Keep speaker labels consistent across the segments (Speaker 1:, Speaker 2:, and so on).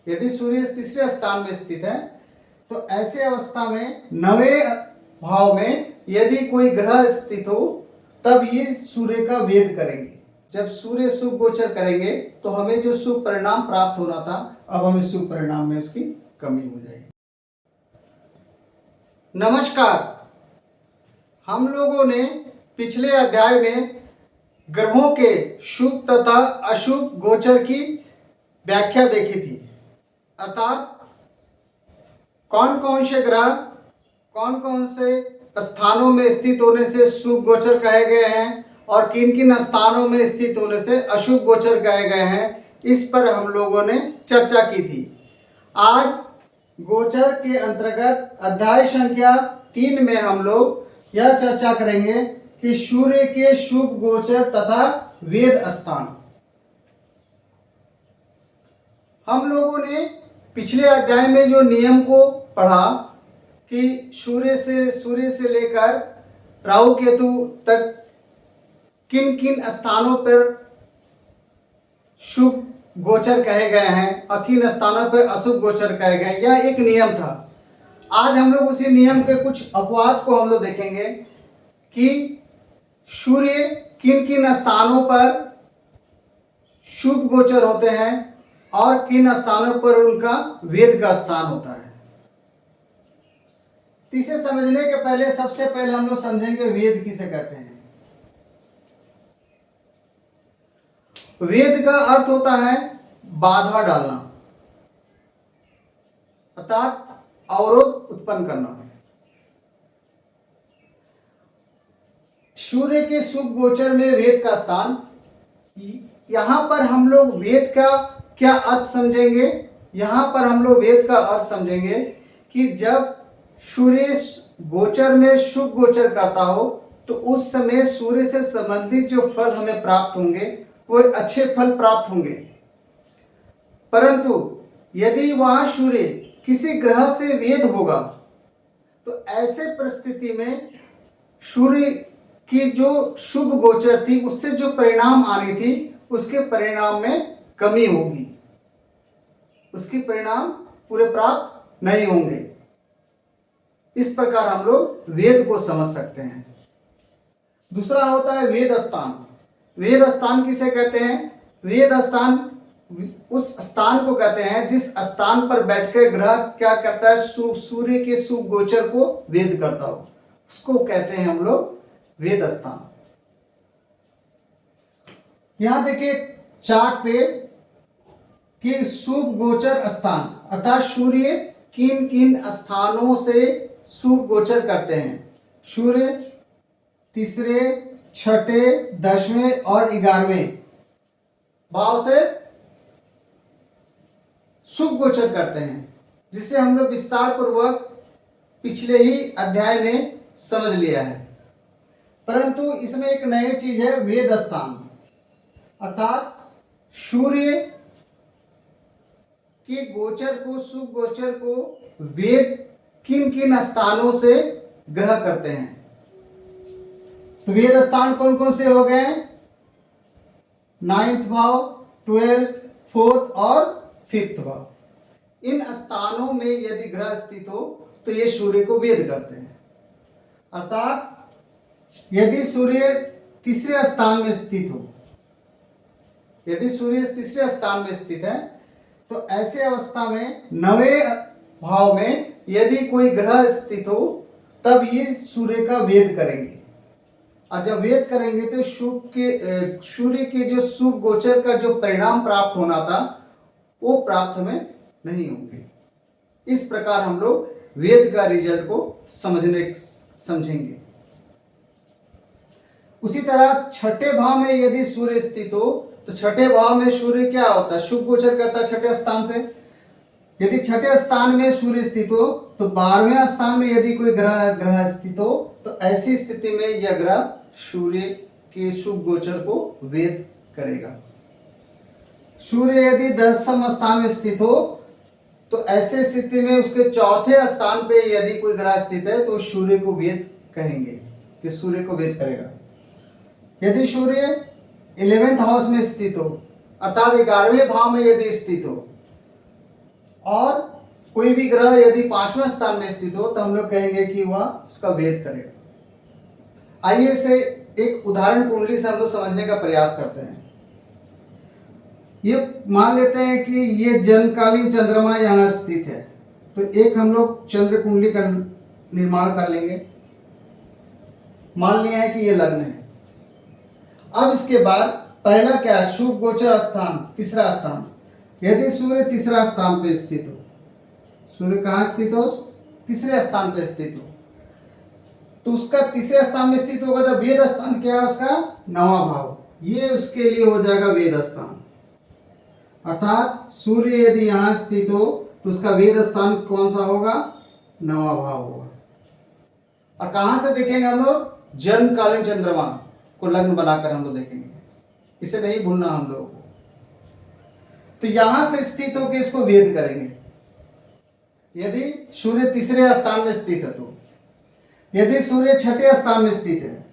Speaker 1: यदि सूर्य तीसरे स्थान में स्थित है तो ऐसे अवस्था में 9वें भाव में यदि कोई ग्रह स्थित हो तब ये सूर्य का वेद करेंगे। जब सूर्य शुभ गोचर करेंगे तो हमें जो शुभ परिणाम प्राप्त होना था अब हमें शुभ परिणाम में उसकी कमी हो जाएगी। नमस्कार, हम लोगों ने पिछले अध्याय में ग्रहों के शुभ तथा अशुभ गोचर की व्याख्या देखी थी, अर्थात कौन कौन से ग्रह कौन कौन से स्थानों में स्थित होने से शुभ गोचर कहे गए हैं और किन किन स्थानों में स्थित होने से अशुभ गोचर कहे गए हैं, इस पर हम लोगों ने चर्चा की थी। आज गोचर के अंतर्गत अध्याय संख्या 3 में हम लोग यह चर्चा करेंगे कि सूर्य के शुभ गोचर तथा वेद स्थान। हम लोगों ने पिछले अध्याय में जो नियम को पढ़ा कि सूर्य से लेकर राहु केतु तक किन किन स्थानों पर शुभ गोचर कहे गए हैं और किन स्थानों पर अशुभ गोचर कहे गए हैं, यह एक नियम था। आज हम लोग उसी नियम के कुछ अपवाद को हम लोग देखेंगे कि सूर्य किन किन स्थानों पर शुभ गोचर होते हैं और किन स्थानों पर उनका वेद का स्थान होता है। इसे समझने के पहले सबसे पहले हम लोग समझेंगे वेद किसे कहते हैं। वेद का अर्थ होता है बाधा डालना, अर्थात अवरोध उत्पन्न करना। सूर्य के शुभ गोचर में वेद का स्थान, यहां पर हम लोग वेद का क्या अर्थ समझेंगे। यहां पर हम लोग वेद का अर्थ समझेंगे कि जब सूर्य गोचर में शुभ गोचर करता हो तो उस समय सूर्य से संबंधित जो फल हमें प्राप्त होंगे वो अच्छे फल प्राप्त होंगे। परंतु यदि वहां सूर्य किसी ग्रह से वेद होगा तो ऐसे परिस्थिति में सूर्य की जो शुभ गोचर थी उससे जो परिणाम आनी थी उसके परिणाम में कमी होगी, उसके परिणाम पूरे प्राप्त नहीं होंगे। इस प्रकार हम लोग वेद को समझ सकते हैं। दूसरा होता है वेद स्थान। वेद स्थान किसे कहते हैं? वेद स्थान उस स्थान को कहते हैं जिस स्थान पर बैठकर ग्रह क्या करता है, सूर्य के शुभ गोचर को वेद करता हो, उसको कहते हैं हम लोग वेद स्थान। यहां देखिए चार्ट पे कि शुभ गोचर स्थान अर्थात सूर्य किन किन स्थानों से शुभ गोचर करते हैं। सूर्य तीसरे, छठे, 10वें और 11वें भाव से शुभ गोचर करते हैं, जिसे हम लोग विस्तार पूर्वक पिछले ही अध्याय में समझ लिया है। परंतु इसमें एक नई चीज है वेद स्थान, अर्थात सूर्य के गोचर को, शुभ गोचर को वेद किन किन स्थानों से ग्रह करते हैं। तो वेद स्थान कौन कौन से हो गए? 9th भाव, 12th, 4th और 5th भाव। इन स्थानों में यदि ग्रह स्थित हो तो ये सूर्य को वेद करते हैं। अर्थात यदि सूर्य तीसरे स्थान में स्थित हो, यदि सूर्य तीसरे स्थान में स्थित है तो ऐसे अवस्था में 9वें भाव में यदि कोई ग्रह स्थित हो तब ये सूर्य का वेद करेंगे। और जब वेद करेंगे तो सूर्य के जो शुभ गोचर का जो परिणाम प्राप्त होना था वो प्राप्त हमें नहीं होंगे। इस प्रकार हम लोग वेद का रिजल्ट को समझेंगे। उसी तरह छठे भाव में यदि सूर्य स्थित हो तो छठे भाव में सूर्य क्या होता है? शुभ गोचर करता है छठे स्थान से। यदि छठे स्थान में सूर्य स्थित हो तो 12वें स्थान में यदि कोई ग्रह स्थित हो तो ऐसी स्थिति में यह ग्रह सूर्य के शुभ गोचर को वेद करेगा। सूर्य यदि 10वें स्थान में स्थित हो तो ऐसे स्थिति में उसके चौथे स्थान पे यदि कोई ग्रह स्थित है तो सूर्य को वेद कहेंगे कि सूर्य को वेद करेगा। यदि सूर्य 11th हाउस में स्थित हो अर्थात 11वें भाव में यदि स्थित हो और कोई भी ग्रह यदि 5वें स्थान में स्थित हो तो हम लोग कहेंगे कि वह उसका भेद करेगा। आइए इसे एक उदाहरण कुंडली से हम लोग समझने का प्रयास करते हैं। ये मान लेते हैं कि ये जन्मकालीन चंद्रमा यहाँ स्थित है, तो एक हम लोग चंद्र कुंडली का निर्माण कर लेंगे। मान लिया है कि ये लग्न है। अब इसके बाद पहला क्या है, शुभ गोचर स्थान, तीसरा स्थान। यदि सूर्य तीसरा स्थान पे स्थित हो, सूर्य कहाँ स्थित हो, तीसरे स्थान पे स्थित हो, तो उसका तीसरे स्थान में स्थित होगा तो वेद स्थान क्या है उसका, नवा भाव, ये उसके लिए हो जाएगा वेद स्थान। अर्थात सूर्य यदि यहां स्थित हो तो उसका वेद स्थान कौन सा होगा, नवा भाव होगा। और कहां से देखेंगे हम लोग, जन्मकालीन चंद्रमा को लग्न बनाकर हम लोग देखेंगे, इसे नहीं भूलना हम लोगों को। तो यहां से स्थित होकर इसको वेद करेंगे। यदि सूर्य तीसरे स्थान में स्थित है तो, यदि सूर्य छठे स्थान में स्थित है,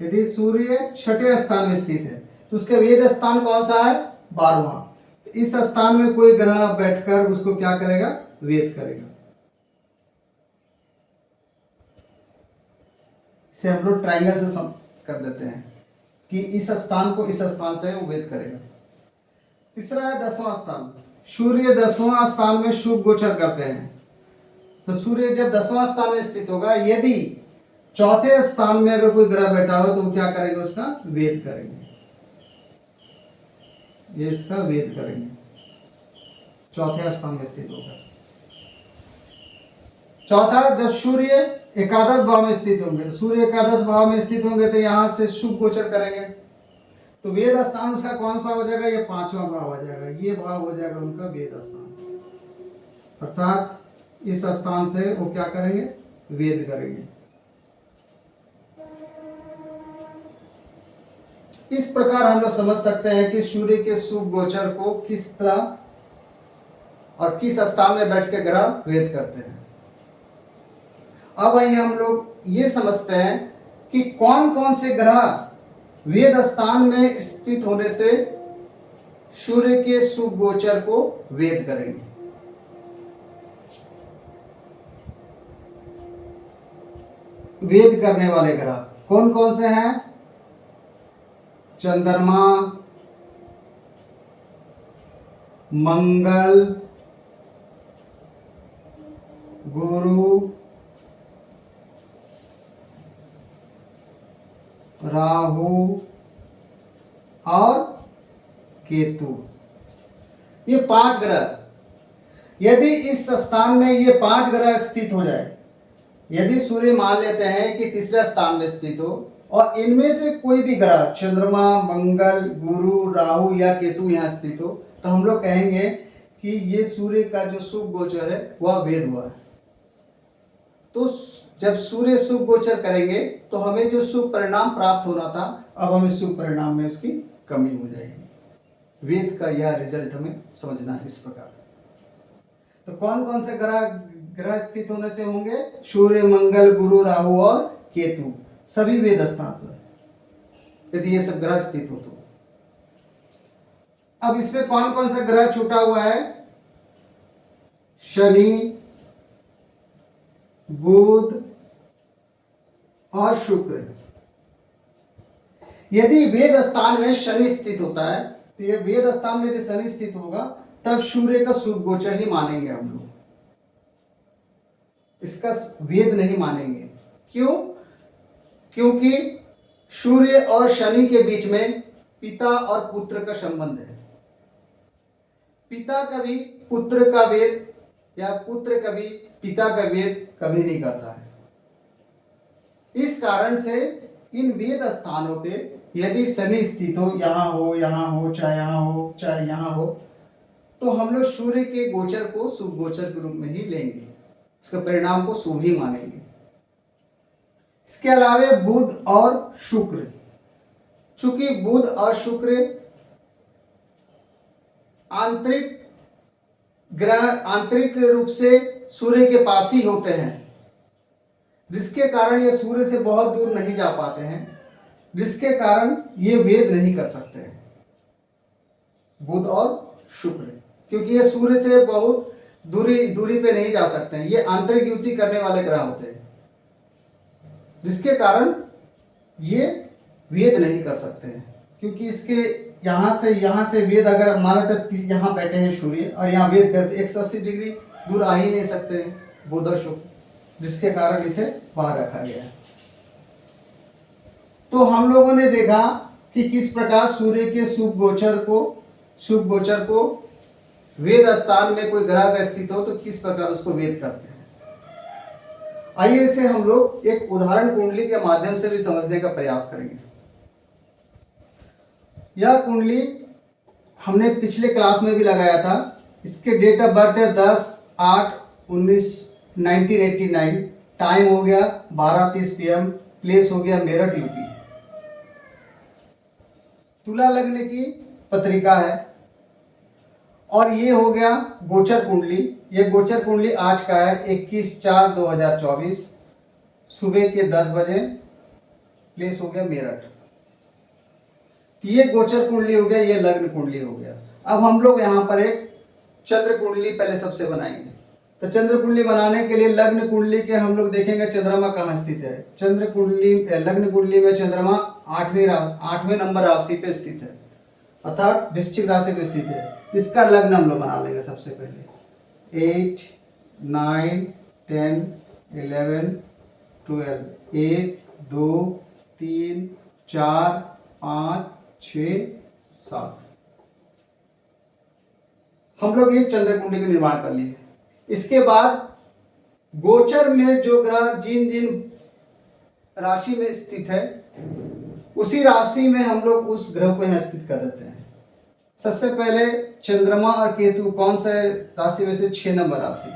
Speaker 1: यदि सूर्य छठे स्थान में स्थित है तो उसका वेद स्थान कौन सा है, 12वां। इस स्थान में कोई ग्रह बैठकर उसको क्या करेगा, वेद करेगा। इसे हम लोग ट्रायंगल से कर देते हैं कि इस स्थान को इस स्थान से वो वेद करेगा। तीसरा है 10वां स्थान। सूर्य 10वां स्थान में शुभ गोचर करते हैं, तो सूर्य जब 10वां स्थान में स्थित होगा, यदि चौथे स्थान में अगर कोई ग्रह बैठा हो तो वो क्या करेंगे, उसका वेद करेंगे, ये इसका वेद करेंगे, चौथे स्थान में स्थित होगा। चौथा, जब सूर्य एकादश भाव में स्थित होंगे, सूर्य एकादश भाव में स्थित होंगे तो यहां से शुभ गोचर करेंगे, तो वेद स्थान उसका कौन सा हो जाएगा, ये 5वां भाव हो जाएगा, ये भाव हो जाएगा उनका वेद स्थान। अर्थात इस स्थान से वो क्या करेंगे, वेद करेंगे। इस प्रकार हम लोग समझ सकते हैं कि सूर्य के शुभ गोचर को किस तरह और किस स्थान में बैठ के ग्रह वेद करते हैं। अब आइए हम लोग ये समझते हैं कि कौन कौन से ग्रह वेद स्थान में स्थित होने से सूर्य के शुभ गोचर को वेद करेंगे। वेद करने वाले ग्रह कौन कौन से हैं, चंद्रमा, मंगल, गुरु, राहु और केतु, ये 5 ग्रह। यदि इस स्थान में ये 5 ग्रह स्थित हो जाए, यदि सूर्य मान लेते हैं कि तीसरे स्थान में स्थित हो और इनमें से कोई भी ग्रह चंद्रमा, मंगल, गुरु, राहु या केतु यहाँ स्थित हो, तो हम लोग कहेंगे कि ये सूर्य का जो शुभ गोचर है वह वेद हुआ है। तो जब सूर्य शुभ गोचर करेंगे तो हमें जो शुभ परिणाम प्राप्त होना था, अब हमें शुभ परिणाम में उसकी कमी हो जाएगी। वेद का यह रिजल्ट हमें समझना है इस प्रकार। तो कौन कौन से ग्रह स्थित होने से होंगे, सूर्य, मंगल, गुरु, राहु और केतु, सभी वेद स्थान पर यदि ये सब ग्रह स्थित हो तो। अब इसमें कौन कौन सा ग्रह छूटा हुआ है, शनि, बुध और शुक्र। यदि वेद स्थान में शनि स्थित होता है तो ये वेद स्थान में यदि शनि स्थित होगा तब सूर्य का शुभ गोचर ही मानेंगे हम लोग, इसका वेद नहीं मानेंगे। क्यों? क्योंकि सूर्य और शनि के बीच में पिता और पुत्र का संबंध है। पिता कभी पुत्र का वेद या पुत्र कभी पिता का वेद कभी नहीं करता है। इस कारण से इन वेद स्थानों पे यदि शनि स्थित हो, यहाँ हो, यहाँ हो, चाहे यहाँ हो, चाहे यहाँ हो, तो हम लोग सूर्य के गोचर को शुभ गोचर के रूप में ही लेंगे, उसके परिणाम को शुभ ही मानेंगे। इसके अलावा बुध और शुक्र, चूंकि बुध और शुक्र आंतरिक ग्रह, आंतरिक रूप से सूर्य के पास ही होते हैं, जिसके कारण ये सूर्य से बहुत दूर नहीं जा पाते हैं, जिसके कारण ये वेद नहीं कर सकते हैं, बुध और शुक्र। क्योंकि ये सूर्य से बहुत दूरी पे नहीं जा सकते हैं, ये आंतरिक युति करने वाले ग्रह होते हैं, जिसके कारण ये वेद नहीं कर सकते हैं। क्योंकि इसके यहाँ से वेद अगर माने तो यहाँ बैठे हैं सूर्य और यहाँ वेद करते 180 डिग्री दूर आ ही नहीं सकते हैं बोधर्श, जिसके कारण इसे बाहर रखा गया है। तो हम लोगों ने देखा कि किस प्रकार सूर्य के शुभ गोचर को वेद स्थान में कोई ग्रह का स्थित हो तो किस प्रकार उसको वेद करते हैं। आइए इसे हम लोग एक उदाहरण कुंडली के माध्यम से भी समझने का प्रयास करेंगे। यह कुंडली हमने पिछले क्लास में भी लगाया था। इसके डेट ऑफ बर्थ है 10/8/1989, टाइम हो गया 12:30 PM, प्लेस हो गया मेरठ यूपी। तुला लग्न की पत्रिका है और ये हो गया गोचर कुंडली। ये गोचर कुंडली आज का है 21/4/2024 सुबह के 10 बजे, प्लेस हो गया मेरठ। ये गोचर कुंडली हो गया, ये लग्न कुंडली हो गया। अब हम लोग यहाँ पर एक चंद्र कुंडली पहले सबसे बनाएंगे। तो चंद्र कुंडली बनाने के लिए लग्न कुंडली के हम लोग देखेंगे चंद्रमा कहाँ स्थित है। लग्न कुंडली में चंद्रमा 8वें नंबर राशि पे स्थित है, अर्थात वृश्चिक राशि पे स्थित है। इसका लग्न हम लोग बना लेंगे सबसे पहले। 8, 9, 10, 11, 12, 1, 2, 3, 4, 5, 6, 7। हम लोग एक चंद्र कुंडली का निर्माण कर लिए। इसके बाद गोचर में जो ग्रह जिन राशि में स्थित है उसी राशि में हम लोग उस ग्रह को यहाँ स्थित कर देते हैं। सबसे पहले चंद्रमा और केतु कौन सा राशि में से 6 नंबर राशि,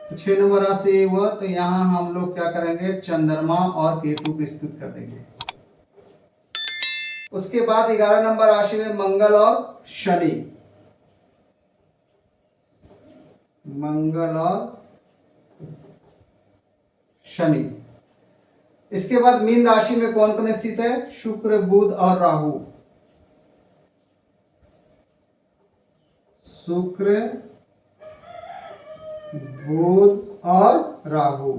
Speaker 1: तो 6 नंबर राशि हुआ तो यहाँ हम लोग क्या करेंगे, चंद्रमा और केतु को स्थित कर देंगे। उसके बाद 11 नंबर राशि में मंगल और शनि। इसके बाद मीन राशि में कौन कौन स्थित है, शुक्र, बुध और राहु। शुक्र, बुध और राहु।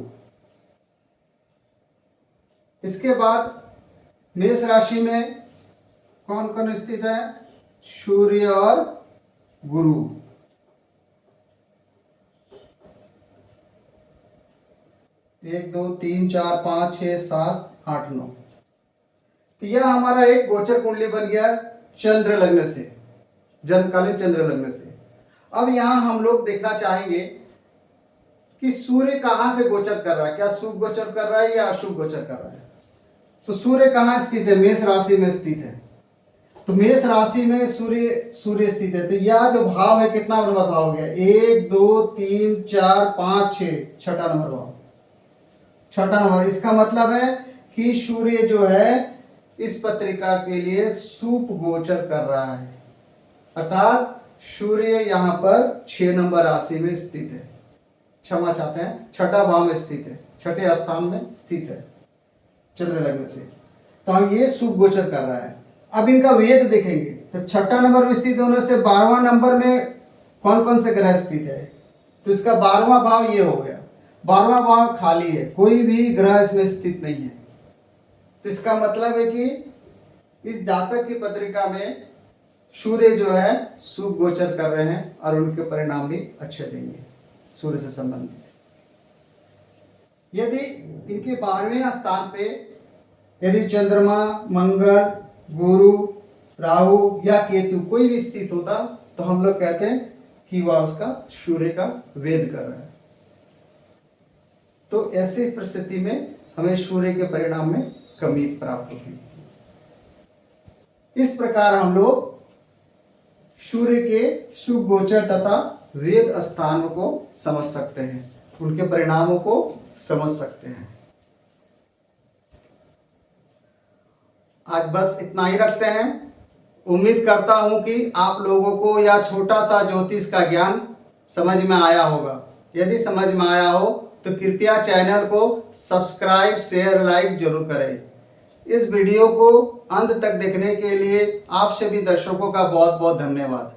Speaker 1: इसके बाद मेष राशि में कौन कौन स्थित है, सूर्य और गुरु। एक, दो, 3, 4, 5, 6, 7, 8, 9। तो यह हमारा एक गोचर कुंडली बन गया चंद्र लग्न से, जन्मकालीन चंद्र लग्न से। अब यहाँ हम लोग देखना चाहेंगे कि सूर्य कहाँ से गोचर कर रहा है, क्या शुभ गोचर कर रहा है या अशुभ गोचर कर रहा है। तो सूर्य कहाँ स्थित है, मेष राशि में स्थित है। तो मेष राशि में सूर्य स्थित है। तो यह जो भाव है कितना नंबर भाव हो गया, 1, 2, 3, 4, 5, 6, छठा नंबर भाव, छठा नंबर। इसका मतलब है कि सूर्य जो है इस पत्रिका के लिए शुभ गोचर कर रहा है, अर्थात सूर्य यहाँ पर 6 नंबर राशि में स्थित है, क्षमा चाहते हैं, छठा भाव में स्थित है, छठे स्थान में स्थित है चंद्र लग्न से। तो ये शुभ गोचर कर रहा है। अब इनका वेद देखेंगे तो छठा नंबर में स्थित होने से 12वां नंबर में कौन कौन से ग्रह स्थित है। तो इसका 12वां भाव ये हो गया, 12वां भाव खाली है, कोई भी ग्रह इसमें स्थित नहीं है। तो इसका मतलब है कि इस जातक की पत्रिका में सूर्य जो है शुभ गोचर कर रहे हैं और उनके परिणाम भी अच्छे देंगे सूर्य से संबंधित। यदि इनके 12वें स्थान पे यदि चंद्रमा, मंगल, गुरु, राहु या केतु कोई भी स्थित होता तो हम लोग कहते हैं कि वह उसका सूर्य का वेद कर रहा है। तो ऐसी परिस्थिति में हमें सूर्य के परिणाम में कमी प्राप्त होती है। इस प्रकार हम लोग सूर्य के शुभ गोचर तथा वेद स्थानों को समझ सकते हैं, उनके परिणामों को समझ सकते हैं। आज बस इतना ही रखते हैं। उम्मीद करता हूं कि आप लोगों को यह छोटा सा ज्योतिष का ज्ञान समझ में आया होगा। यदि समझ में आया हो तो कृपया चैनल को सब्सक्राइब, शेयर, लाइक जरूर करें। इस वीडियो को अंत तक देखने के लिए आप सभी दर्शकों का बहुत बहुत धन्यवाद।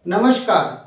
Speaker 1: नमस्कार।